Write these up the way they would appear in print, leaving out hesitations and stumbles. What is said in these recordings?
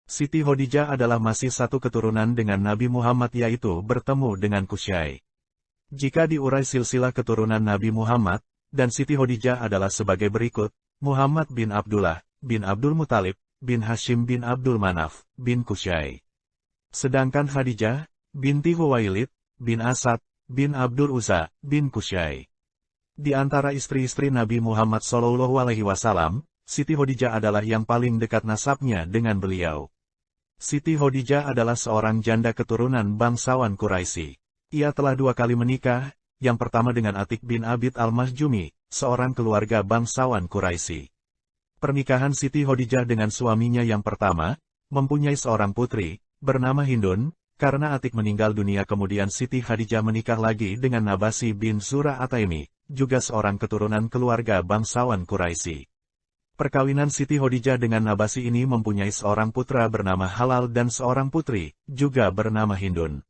Siti Khadijah adalah masih satu keturunan dengan Nabi Muhammad yaitu bertemu dengan Qusay. Jika diurai silsilah keturunan Nabi Muhammad, dan Siti Khadijah adalah sebagai berikut, Muhammad bin Abdullah, bin Abdul Muthalib, bin Hashim bin Abdul Manaf, bin Qusay. Sedangkan Khadijah, binti Khuwailid, bin Asad, bin Abdul Uzza, bin Qusay. Di antara istri-istri Nabi Muhammad SAW, Siti Khadijah adalah yang paling dekat nasabnya dengan beliau. Siti Khadijah adalah seorang janda keturunan bangsawan Quraisy. Ia telah 2 kali menikah, yang pertama dengan Atik bin Abid al-Mahjumi, seorang keluarga bangsawan Quraisy. Pernikahan Siti Khadijah dengan suaminya yang pertama, mempunyai seorang putri, bernama Hindun, karena Atik meninggal dunia kemudian Siti Khadijah menikah lagi dengan Nabasi bin Zura Ataimi, juga seorang keturunan keluarga bangsawan Quraisy. Perkawinan Siti Khadijah dengan Nabasi ini mempunyai seorang putra bernama Halal dan seorang putri, juga bernama Hindun.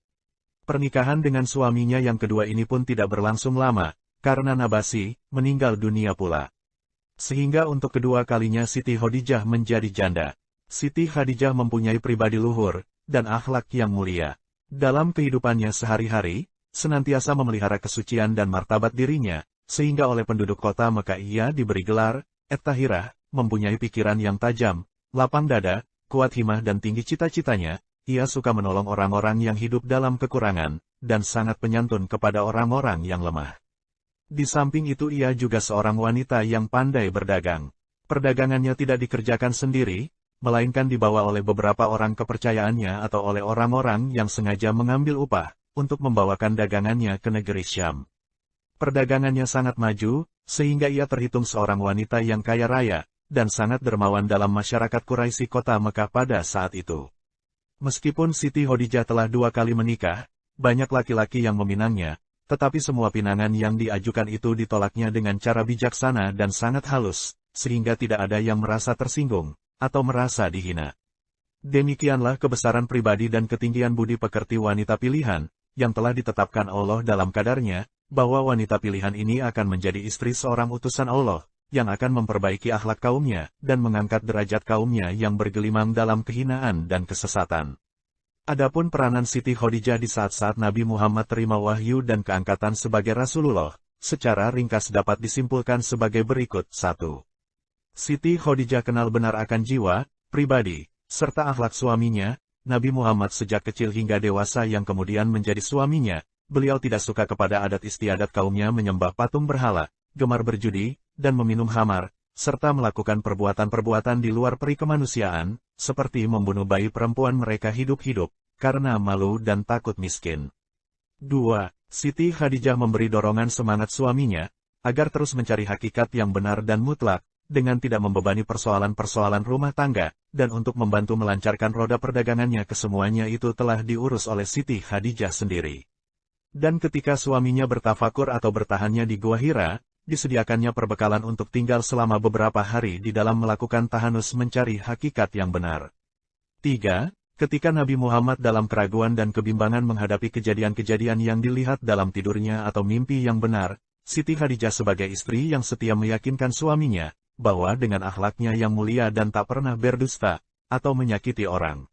Pernikahan dengan suaminya yang kedua ini pun tidak berlangsung lama, karena Nabasi meninggal dunia pula. Sehingga untuk kedua kalinya Siti Khadijah menjadi janda. Siti Khadijah mempunyai pribadi luhur, dan akhlak yang mulia. Dalam kehidupannya sehari-hari, senantiasa memelihara kesucian dan martabat dirinya, sehingga oleh penduduk kota Mekah ia diberi gelar, At-Tahirah, mempunyai pikiran yang tajam, lapang dada, kuat himah dan tinggi cita-citanya. Ia suka menolong orang-orang yang hidup dalam kekurangan, dan sangat penyantun kepada orang-orang yang lemah. Di samping itu ia juga seorang wanita yang pandai berdagang. Perdagangannya tidak dikerjakan sendiri, melainkan dibawa oleh beberapa orang kepercayaannya atau oleh orang-orang yang sengaja mengambil upah, untuk membawakan dagangannya ke negeri Syam. Perdagangannya sangat maju, sehingga ia terhitung seorang wanita yang kaya raya, dan sangat dermawan dalam masyarakat Quraisy kota Mekah pada saat itu. Meskipun Siti Khadijah telah 2 kali menikah, banyak laki-laki yang meminangnya, tetapi semua pinangan yang diajukan itu ditolaknya dengan cara bijaksana dan sangat halus, sehingga tidak ada yang merasa tersinggung, atau merasa dihina. Demikianlah kebesaran pribadi dan ketinggian budi pekerti wanita pilihan, yang telah ditetapkan Allah dalam kadarnya, bahwa wanita pilihan ini akan menjadi istri seorang utusan Allah, yang akan memperbaiki akhlak kaumnya, dan mengangkat derajat kaumnya yang bergelimang dalam kehinaan dan kesesatan. Adapun peranan Siti Khadijah di saat-saat Nabi Muhammad terima wahyu dan keangkatan sebagai Rasulullah, secara ringkas dapat disimpulkan sebagai berikut. 1. Siti Khadijah kenal benar akan jiwa, pribadi, serta akhlak suaminya. Nabi Muhammad sejak kecil hingga dewasa yang kemudian menjadi suaminya, beliau tidak suka kepada adat istiadat kaumnya menyembah patung berhala, gemar berjudi, dan meminum khamar, serta melakukan perbuatan-perbuatan di luar peri kemanusiaan, seperti membunuh bayi perempuan mereka hidup-hidup, karena malu dan takut miskin. 2. Siti Khadijah memberi dorongan semangat suaminya, agar terus mencari hakikat yang benar dan mutlak, dengan tidak membebani persoalan-persoalan rumah tangga, dan untuk membantu melancarkan roda perdagangannya kesemuanya itu telah diurus oleh Siti Khadijah sendiri. Dan ketika suaminya bertafakur atau bertahannya di Gua Hira, disediakannya perbekalan untuk tinggal selama beberapa hari di dalam melakukan tahanus mencari hakikat yang benar. 3. Ketika Nabi Muhammad dalam keraguan dan kebimbangan menghadapi kejadian-kejadian yang dilihat dalam tidurnya atau mimpi yang benar, Siti Khadijah sebagai istri yang setia meyakinkan suaminya, bahwa dengan akhlaknya yang mulia dan tak pernah berdusta, atau menyakiti orang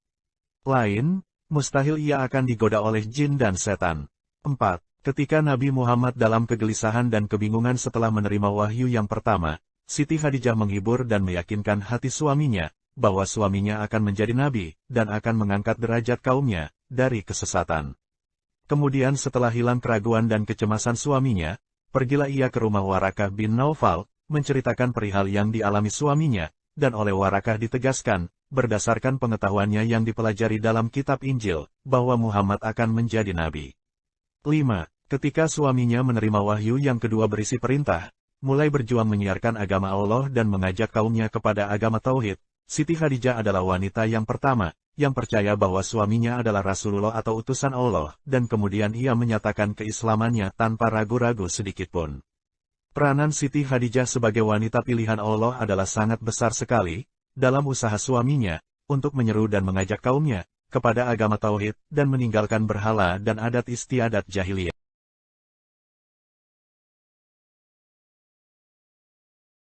lain, mustahil ia akan digoda oleh jin dan setan. 4. Ketika Nabi Muhammad dalam kegelisahan dan kebingungan setelah menerima wahyu yang pertama, Siti Khadijah menghibur dan meyakinkan hati suaminya, bahwa suaminya akan menjadi nabi, dan akan mengangkat derajat kaumnya, dari kesesatan. Kemudian setelah hilang keraguan dan kecemasan suaminya, pergilah ia ke rumah Warakah bin Naufal, menceritakan perihal yang dialami suaminya, dan oleh Warakah ditegaskan, berdasarkan pengetahuannya yang dipelajari dalam kitab Injil, bahwa Muhammad akan menjadi nabi. 5. Ketika suaminya menerima wahyu yang kedua berisi perintah, mulai berjuang menyiarkan agama Allah dan mengajak kaumnya kepada agama Tauhid, Siti Khadijah adalah wanita yang pertama, yang percaya bahwa suaminya adalah Rasulullah atau utusan Allah, dan kemudian ia menyatakan keislamannya tanpa ragu-ragu sedikitpun. Peranan Siti Khadijah sebagai wanita pilihan Allah adalah sangat besar sekali, dalam usaha suaminya, untuk menyeru dan mengajak kaumnya, kepada agama Tauhid, dan meninggalkan berhala dan adat istiadat jahiliyah.